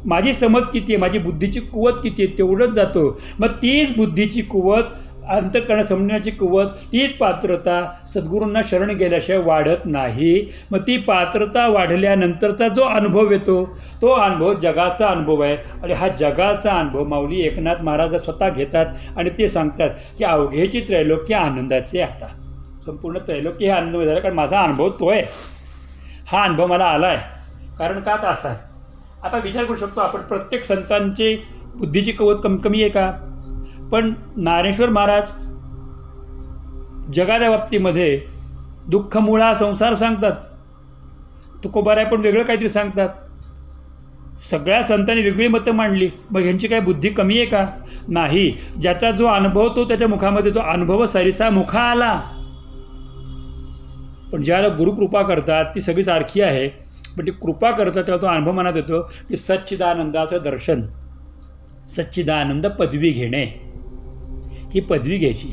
माझी समज किती आहे, माझी बुद्धीची कुवत किती आहे तेवढंच जातो. मग तीच बुद्धीची कुवत, अंतःकरण समजण्याची कुवत, तीच पात्रता सद्गुरूंना शरण गेल्याशिवाय वाढत नाही. मग ती पात्रता वाढल्यानंतरचा जो अनुभव येतो तो अनुभव जगाचा अनुभव आहे. आणि हा जगाचा अनुभव माऊली एकनाथ महाराज स्वतः घेतात आणि ते सांगतात की अवघेची त्रैलोक्य आनंदाचे. आता संपूर्ण त्रैलोक्य हे आनंद झाला, कारण माझा अनुभव तो आहे, हा अनुभव मला आला आहे. कारण का असा आहे, आता विचार करू शकतो आपण, प्रत्येक संतांची बुद्धीची कुवत कमी आहे का? पण ज्ञानेश्वर महाराज जगाच्या बाबतीमध्ये दुःखमुळा संसार सांगतात, तुकोबाराय पण वेगळं काहीतरी सांगतात. सगळ्या संतांनी वेगळी मतं मांडली. मग ह्यांची काय बुद्धी कमी आहे का? नाही. ज्याचा जो अनुभव तो त्याच्या मुखामध्ये तो अनुभव सरिसा मुखा आला. पण ज्याला गुरु कृपा करतात ती सगळी सारखी आहे, पण ती कृपा करतात तेव्हा तो अनुभव मनात येतो की सच्चिदानंदाचं दर्शन, सच्चिदानंद पदवी घेणे, ही पदवी घ्यायची,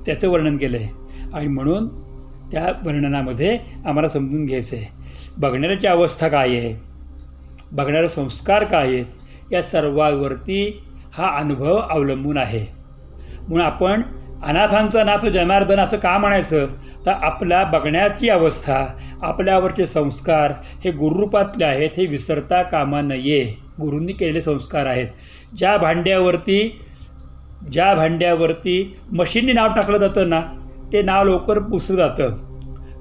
त्याचं वर्णन केलं आहे. आणि म्हणून त्या वर्णनामध्ये आम्हाला समजून घ्यायचं आहे बघणाऱ्याची अवस्था काय आहे, बघणारे संस्कार काय आहेत, या सर्वांवरती हा अनुभव अवलंबून आहे. म्हणून आपण अनाथांचा नाथ जनार्दन असं का म्हणायचं, तर आपल्या बघण्याची अवस्था, आपल्यावरचे संस्कार हे गुरुरूपातले आहेत, हे विसरता कामा नये. गुरूंनी केलेले संस्कार आहेत. ज्या भांड्यावरती मशीनने नाव टाकलं जातं ना, ते नाव लवकर पुसलं जातं.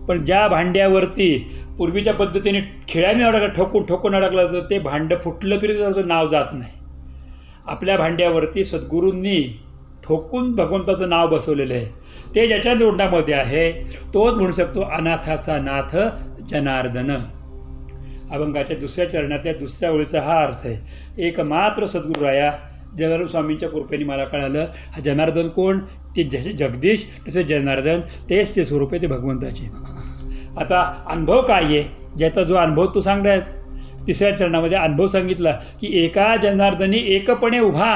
पण ज्या भांड्यावरती पूर्वीच्या पद्धतीने खिळ्याने नाव ठोकून अडकलं जातं, ते भांडं फुटलं तरी त्याचं नाव जात नाही. आपल्या भांड्यावरती सद्गुरूंनी ठोकून भगवंताचं नाव बसवलेलं आहे. ते ज्याच्या जोडण्यामध्ये आहे तोच म्हणू शकतो अनाथाचा नाथ जनार्दन. अभंगाच्या दुसऱ्या चरणातल्या दुसऱ्या ओळीचा हा अर्थ आहे. एकमात्र सद्गुरुराया जनार्दन स्वामींच्या कृपेने मला कळालं, हा जनार्दन कोण, ते जसे जगदीश तसे जनार्दन, तेच ते स्वरूप आहे, ते भगवंताचे. आता अनुभव काय आहे, ज्याचा जो अनुभव तो सांगतायत तिसऱ्या चरणामध्ये अनुभव सांगितला की एका जनार्दनी एकपणे उभा.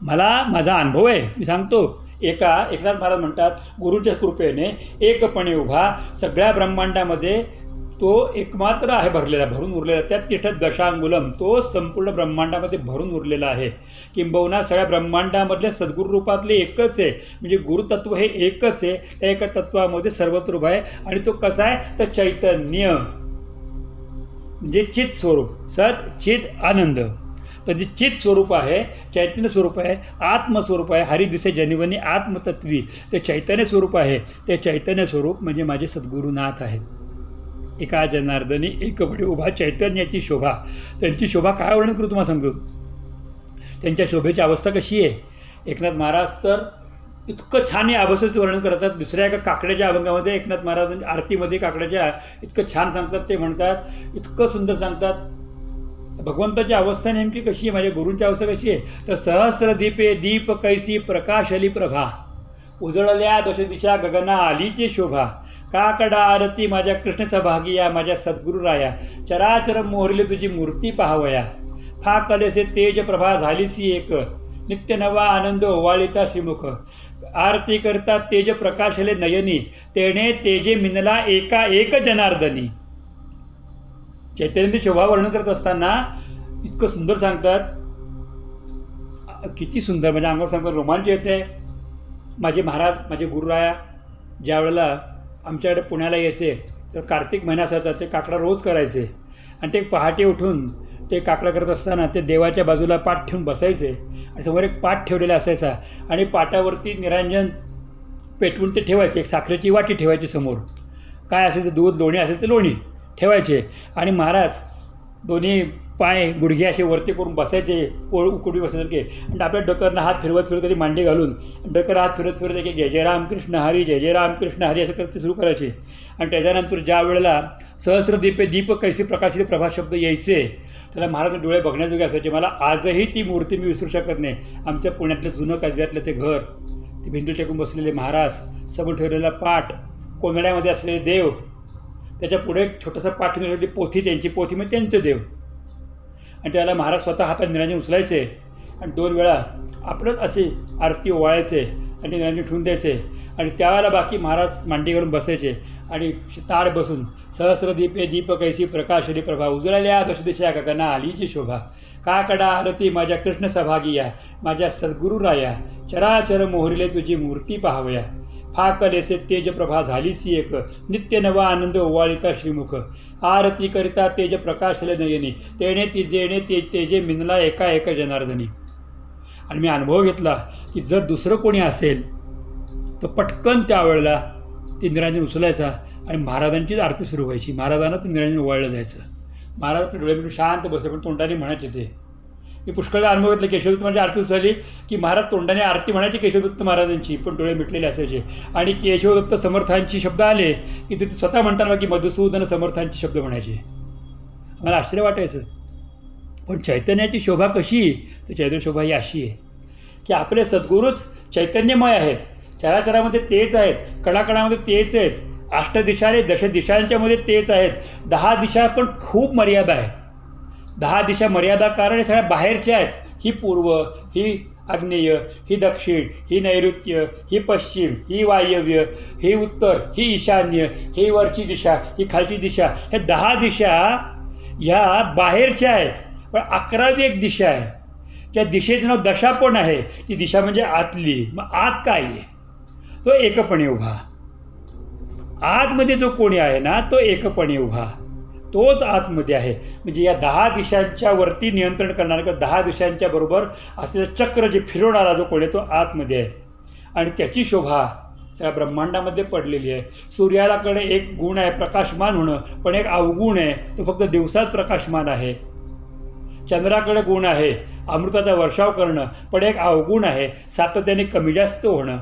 मला माझा अनुभव आहे, मी सांगतो. एकनाथ महाराज म्हणतात गुरुच्या कृपेने एकपणे उभा, सगळ्या ब्रह्मांडामध्ये तो एकमात्र आहे भरलेला, भरून उरलेला. त्यात तिथं दशांगुलम, तो संपूर्ण ब्रह्मांडामध्ये भरून उरलेला आहे. किंबहुना सगळ्या ब्रह्मांडामधल्या सद्गुरू रूपातले एकच आहे, म्हणजे गुरुतत्व हे एकच आहे. त्या एका तत्वामध्ये सर्वत्र उभा आहे. आणि तो कसा आहे, तर चैतन्य म्हणजे चित स्वरूप, सत चित आनंद. तर जे चित स्वरूप आहे, चैतन्य स्वरूप आहे, आत्मस्वरूप आहे, हरी दिसे जनिवनी आत्मतत्वी, ते चैतन्य स्वरूप आहे. ते चैतन्य स्वरूप म्हणजे माझे सद्गुरुनाथ आहेत. एका जनार्दनी एकपणे उभा, चैतन्याची शोभा. त्यांची शोभा काय वर्णन करू तुम्हाला सांगतो. त्यांच्या शोभेची अवस्था कशी आहे. एकनाथ महाराज तर इतकं छान या अवस्थेचं वर्णन करतात. दुसऱ्या एका काकड्याच्या अभंगामध्ये एकनाथ महाराज आरतीमध्ये काकड्याच्या इतकं छान सांगतात. ते म्हणतात, इतकं सुंदर सांगतात, भगवंताची अवस्था नेमकी कशी आहे, माझ्या गुरूंची अवस्था कशी आहे. तर सहस्र दीपे दीप कैसी प्रकाशली प्रभा, उजळल्या दश दिशा गगना आलीची शोभा. काकडा आरती माझ्या कृष्ण सहभागिया, माझ्या सद्गुरुराया, चराचर मोहरले तुझी मूर्ती पाहावया. फाकलेसे तेज प्रभा झालीसी एक, नित्य नवा आनंद ओवाळिता श्रीमुख. आरती करता तेज प्रकाशले नयनी, तेणे तेजे मिनला एका एक जनार्दनी. चैतन्याची शोभा वर्णन करत असताना इतकं सुंदर सांगतात, किती सुंदर, म्हणजे अंगावर सांगतात रोमांच येते. माझे महाराज, माझे गुरुराया ज्या वेळेला आमच्याकडे पुण्याला यायचे तर कार्तिक महिना असायचा, ते काकडा रोज करायचे. आणि ते पहाटे उठून ते काकडा करत असताना ते देवाच्या बाजूला पाठ ठेवून बसायचे. आणि समोर एक पाठ ठेवलेला असायचा आणि पाटावरती निरांजन पेटवून ते ठेवायचे. एक साखरेची वाटी ठेवायची समोर, काय असेल ते दूध, लोणी असेल ते लोणी ठेवायचे. आणि महाराज दोन्ही पाय गुडघे असे वरती करून बसायचे, उकडी बसायसारखे. आणि आपल्या डोक्यावरनं हात फिरवत कधी मांडी घालून डोक्यावर हात फिरत एक जय जय राम कृष्ण हरी, जय जय राम कृष्ण हरी असं करत ते सुरू करायचे. आणि त्याच्यानंतर ज्या वेळेला सहस्रदीपे दीप कैसी प्रकाशित प्रभा शब्द यायचे, त्याला महाराज डोळे बघण्याजोगे असायचे. मला आजही ती मूर्ती मी विसरू शकत नाही. आमच्या पुण्यातलं जुनं काजव्यातलं ते घर, ते भिंती टेकून बसलेले महाराज, समोर ठेवलेला पाठ, कोंबड्यामध्ये असलेले देव, त्याच्या पुढे एक छोटासा पाठ ठेवलेली पोथी, त्यांची पोथी म्हणजे त्यांचे देव. आणि त्याला महाराज स्वतः हातात निरांजन उचलायचे आणि 2 वेळा आपलंच असे आरती ओवाळायचे. आणि निरांजन ठेवून द्यायचे आणि त्यावेळेला बाकी महाराज मांडी घालून बसायचे आणि ताड बसून सहस्रदीपे दीप कैसी प्रकाशली प्रभा उजळल्या दश दिशा गगना आलीची शोभा का कडा आरती माझ्या कृष्ण सभागिया माझ्या सद्गुरुराया चराचर मोहरिले तुझी मूर्ती पाहावया फाकलेसे तेज प्रभा झालीसी एक नित्य नवा आनंद ओवाळिता श्रीमुख आरती करिता तेज प्रकाशले नयनी तेणे जेणे तेजे मिनला एका एका जनार्दनी. आणि मी अनुभव घेतला की जर दुसरं कोणी असेल तर पटकन त्यावेळेला ते निरांजन उचलायचा आणि महाराजांचीच आरती सुरू व्हायची. महाराजांना ते निरांजन ओवाळलं जायचं. महाराज आपले डोळे मिळून शांत बसले पण तोंडाने म्हणायचे ते. मी पुष्कळदा अनुभव घेतला. केशवदत्त म्हणजे आरती झाली की महाराज तोंडाने आरती म्हणायची केशवदत्त महाराजांची पण डोळे मिटलेले असायचे. आणि केशवदत्त समर्थांची शब्द आले की ते स्वतः म्हणताना की मधुसूदन समर्थांचे शब्द म्हणायचे. मला आश्चर्य वाटायचं. पण चैतन्याची शोभा कशी? तर चैतन्य शोभा ही अशी आहे की आपले सद्गुरूच चैतन्यमय आहेत. चराचरामध्ये तेच आहेत, कणाकणामध्ये तेच आहेत, अष्टदिशाने दशदिशांच्यामध्ये तेच आहेत. 10 दिशा पण खूप मर्यादा आहे. 10 दिशा मर्यादा कारण सगळ्या बाहेरच्या आहेत. ही पूर्व, ही आग्नेय, ही दक्षिण, ही नैऋत्य, ही पश्चिम, ही वायव्य, ही उत्तर, ही ईशान्य, ही वरची दिशा, ही खालची दिशा. ह्या 10 दिशा ह्या बाहेरच्या आहेत. पण 11वी एक दिशा आहे. त्या दिशेचं नाव दशा पण आहे. ती दिशा म्हणजे आतली. मग आत काय आहे? तो एकपणे उभा. आतमध्ये जो कोणी आहे ना तो एकपणे उभा, तोच आतमध्ये आहे. म्हणजे या 10 दिशांच्या वरती नियंत्रण करणारा किंवा 10 दिशांच्या बरोबर असलेलं चक्र जे फिरवणारा जो कोणी तो आतमध्ये आहे. आणि त्याची शोभा सगळ्या ब्रह्मांडामध्ये पडलेली आहे. सूर्यालाकडे एक गुण आहे प्रकाशमान होणं, पण एक अवगुण आहे, तो फक्त दिवसात प्रकाशमान आहे. चंद्राकडे गुण आहे अमृताचा वर्षाव करणं, पण एक अवगुण आहे सातत्याने कमी जास्त होणं.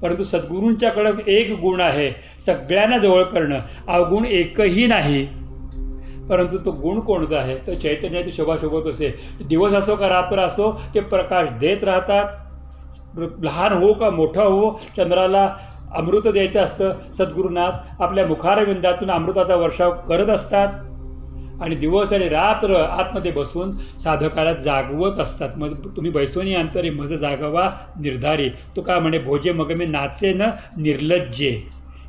परंतु सद्गुरूंच्याकडं एक गुण आहे सगळ्यांना जवळ करणं, अवगुण एकही नाही. परंतु तो गुण कोणता आहे? तो चैतन्याची शोभा शोभत असे. दिवस असो का रात्र असो ते प्रकाश देत राहतात. लहान हो का मोठा हो, चंद्राला अमृत द्यायचं असतं. सद्गुरुनाथ आपल्या मुखारविंदातून अमृताचा वर्षाव करत असतात आणि दिवस आणि रात्र आतमध्ये बसून साधकाला जागवत असतात. मग तुम्ही बैसोनी अंतरी मज जागवा निर्धारी. तो का म्हणे भोजे मग मी नाचे न निर्लज्जे.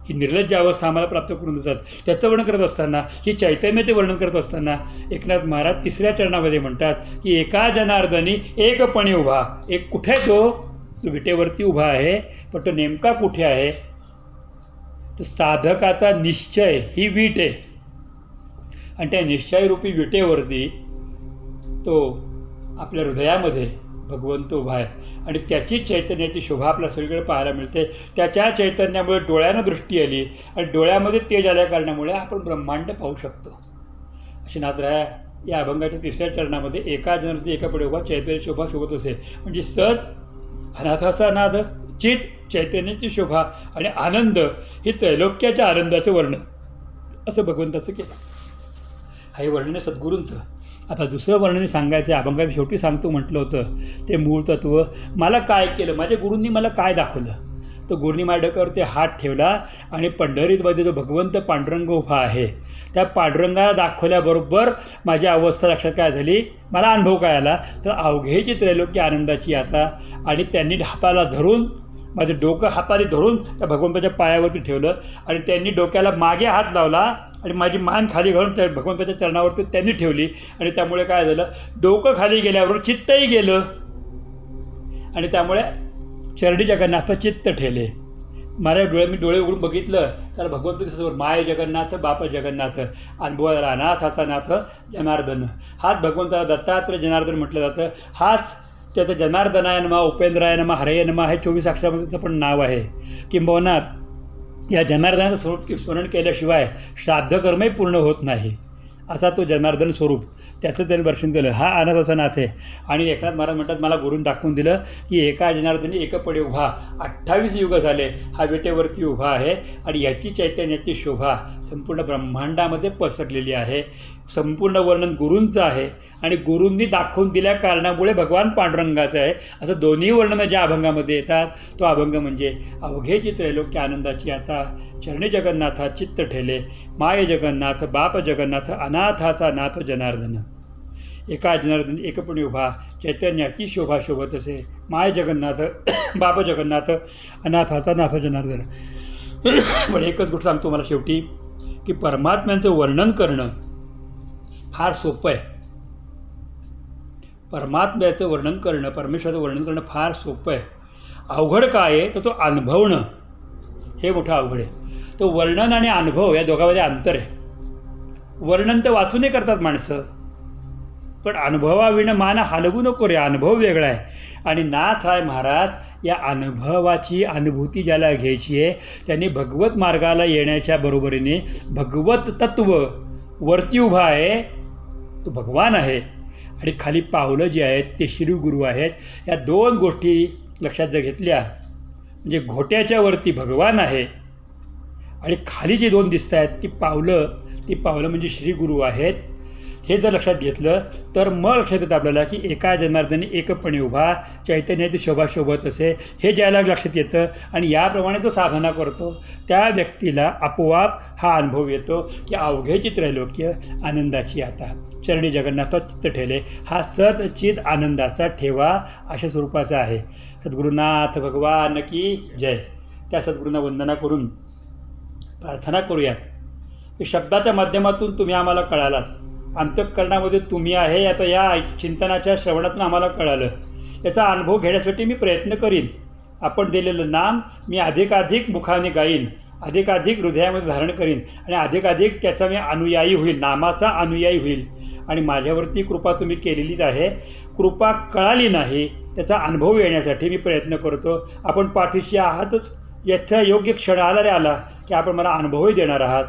ही निर्लज्ज अवस्था आम्हाला प्राप्त करून देतात. त्याचं वर्णन करत असताना, ही चैतन्याचे वर्णन करत असताना एकनाथ महाराज 3ऱ्या चरणामध्ये म्हणतात की एका जनार्दनी एकपणे उभा. एक कुठे तो विटेवरती उभा आहे, पण तो नेमका कुठे आहे? तर साधकाचा निश्चय ही वीट आहे आणि त्या निश्चयरूपी विटेवरती तो आपल्या हृदयामध्ये भगवंत उभा आहे आणि त्याची चैतन्याची शोभा आपल्याला सगळीकडे पाहायला मिळते. त्याच्या चैतन्यामुळे डोळ्यानं दृष्टी आली आणि डोळ्यामध्ये तेज आल्या कारणामुळे आपण ब्रह्मांड पाहू शकतो. अशी नाथराया या अभंगाच्या 3ऱ्या चरणामध्ये एका जनार्दनी एकापुढे उभा चैतन्य शोभा शोभत असे. म्हणजे सद अनाथाचा नाद, चित चैतन्याची शोभा आणि आनंद हे त्रैलोक्याच्या आनंदाचं वर्णन असं भगवंताचं केलं. हे वर्णन आहे सद्गुरूंचं. आता दुसरं वर्णन सांगायचं आहे. अभंगात शेवटी सांगतो म्हटलं होतं ते मूळ तत्व. मला काय केलं, माझ्या गुरूंनी मला काय दाखवलं? तर गुरुनी माझ्या डोक्यावरती हात ठेवला आणि पंढरीमध्ये जो भगवंत पांडुरंग उभा आहे त्या पांडुरंगाला दाखवल्याबरोबर माझी अवस्था लक्षात काय झाली, मला अनुभव काय आला तर अवघेची त्रैलोक्य आनंदाची यात्रा. आणि त्यांनी हाताला धरून माझं डोकं हाताने धरून त्या भगवंताच्या पायावरती ठेवलं आणि त्यांनी डोक्याला मागे हात लावला आणि माझी मान खाली घालून त्या भगवंताच्या चरणावरती त्यांनी ठेवली. आणि त्यामुळे काय झालं, डोकं खाली गेल्यावर चित्तही गेलं आणि त्यामुळे चरणी जगन्नाथ चित्त ठेले. माझ्या मी डोळे उघडून बघितलं तर भगवंतासमोर माय जगन्नाथ बाप जगन्नाथ अनुभवाला अनाथाचा नाथ जनार्दन. हाच भगवंताला दत्तात्रय जनार्दन म्हटलं जातं. हाच त्याचं जनार्दनाय नमा, उपेंद्राय नमा, हरये नमा हे 24 अक्षरामध्येचं पण नाव आहे. किंबहुना या जनार्दनाचं स्वरूप स्मरण केल्याशिवाय श्राद्धकर्मही पूर्ण होत नाही. असा तो जनार्दन स्वरूप त्याचं त्यांनी दर्शन केलं. हा अनाथाचा नाथ आहे. आणि एकनाथ महाराज म्हणतात मला गुरुंनी दाखवून दिलं की एका जनार्दनी एकपणे उभा 28 युग झाले हा विटेवरती उभा आहे आणि याची चैतन्याची शोभा संपूर्ण ब्रह्मांडामध्ये पसरलेली आहे. संपूर्ण वर्णन गुरूंचं आहे आणि गुरूंनी दाखवून दिल्या कारणामुळे भगवान पांडुरंगाचं आहे. असं दोन्ही वर्णनं ज्या अभंगामध्ये येतात तो अभंग म्हणजे अवघेची त्रैलोक्य आनंदाची आता चरणी जगन्नाथा चित्त ठेले, माय जगन्नाथ बाप जगन्नाथ अनाथाचा नाथ जनार्दन. एका जनार्दन एकपणी उभा चैतन्याची शोभा शोभत असे. माय जगन्नाथ बाप जगन्नाथ अनाथाचा नाथ जनार्दन. पण एकच गोष्ट सांगतो मला शेवटी, की परमात्म्यांचं वर्णन करणं फार सोपं आहे. परमात्म्याचं वर्णन करणं, परमेश्वराचं वर्णन करणं फार सोपं आहे. अवघड काय आहे तर तो अनुभवणं हे मोठं अवघड आहे. तो वर्णन आणि अनुभव या दोघांमध्ये अंतर आहे. वर्णन तर वाचूनही करतात माणसं, पण अनुभवाविणं मान हलवू नको रे. अनुभव वेगळा आहे. आणि नाथ राय महाराज या अनुभवाची अनुभूती ज्याला घ्यायची आहे त्यांनी भगवत मार्गाला येण्याच्या बरोबरीने भगवत तत्व वरती उभा आहे, तो भगवान आहे, आणि खाली पावलं जी आहेत ते श्री गुरु आहेत. या दोन गोष्टी लक्षात जर घेतल्या म्हणजे घोट्याच्या वरती भगवान आहे आणि खाली जे दोन दिसत आहेत ती पावलं म्हणजे श्री गुरु आहेत. हे जर लक्षात घेतलं तर मग लक्षात येतं आपल्याला की एका जनार्दनी एकपणे उभा चैतन्याची शोभा शोभत असे. हे ज्याला लक्षात येतं आणि याप्रमाणे जो साधना करतो त्या व्यक्तीला आपोआप हा अनुभव येतो की अवघेची त्रैलोक्य आनंदाची आता चरणी जगन्नाथ चित्त ठेले. हा सतचित आनंदाचा ठेवा अशा स्वरूपाचा आहे. सद्गुरुनाथ भगवान की जय. त्या सद्गुरूंना वंदना करून प्रार्थना करूयात की शब्दाच्या माध्यमातून तुम्ही आम्हाला कळालात. अंतःकरणामध्ये तुम्ही आहे आता या चिंतनाच्या श्रवणातून आम्हाला कळालं. याचा अनुभव घेण्यासाठी मी प्रयत्न करीन. आपण दिलेलं नाम मी अधिकाधिक मुखाने गाईन, अधिकाधिक हृदयामध्ये धारण करीन आणि अधिकाधिक त्याचा मी अनुयायी होईल, नामाचा अनुयायी होईल. आणि माझ्यावरती कृपा तुम्ही केलेलीच आहे. कृपा कळाली नाही त्याचा अनुभव येण्यासाठी मी प्रयत्न करतो. आपण पाठीशी आहातच. याचा योग्य क्षण आला रे आला की आपण मला अनुभवही देणार आहात.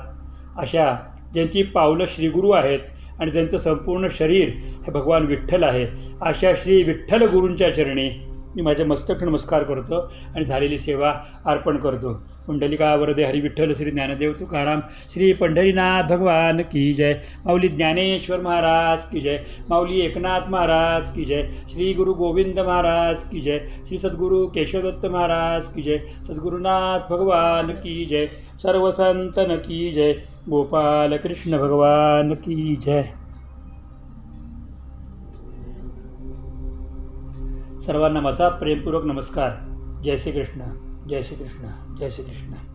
अशा ज्यांची पावलं श्रीगुरू आहेत आणि त्यांचं संपूर्ण शरीर हे भगवान विठ्ठल आहे, अशा श्री विठ्ठल गुरूंच्या चरणी मी माझ्या मस्तक नमस्कार करतो आणि झालेली सेवा अर्पण करतो. पुंडलिका वरदे हरी विठ्ठल श्री ज्ञानदेव तुकाराम श्री पंढरीनाथ भगवान की जय. माऊली ज्ञानेश्वर महाराज की जय. माऊली एकनाथ महाराज की जय. श्री गुरु गोविंद महाराज की जय. श्री सद्गुरु केशवदत्त महाराज की जय. सद्गुरुनाथ भगवान की जय. सर्व संतन की जय. गोपाल कृष्ण भगवान की जय. सर्वांना माझा प्रेमपूर्वक नमस्कार. जय श्री कृष्ण, जय श्री कृष्ण, जय श्री कृष्ण.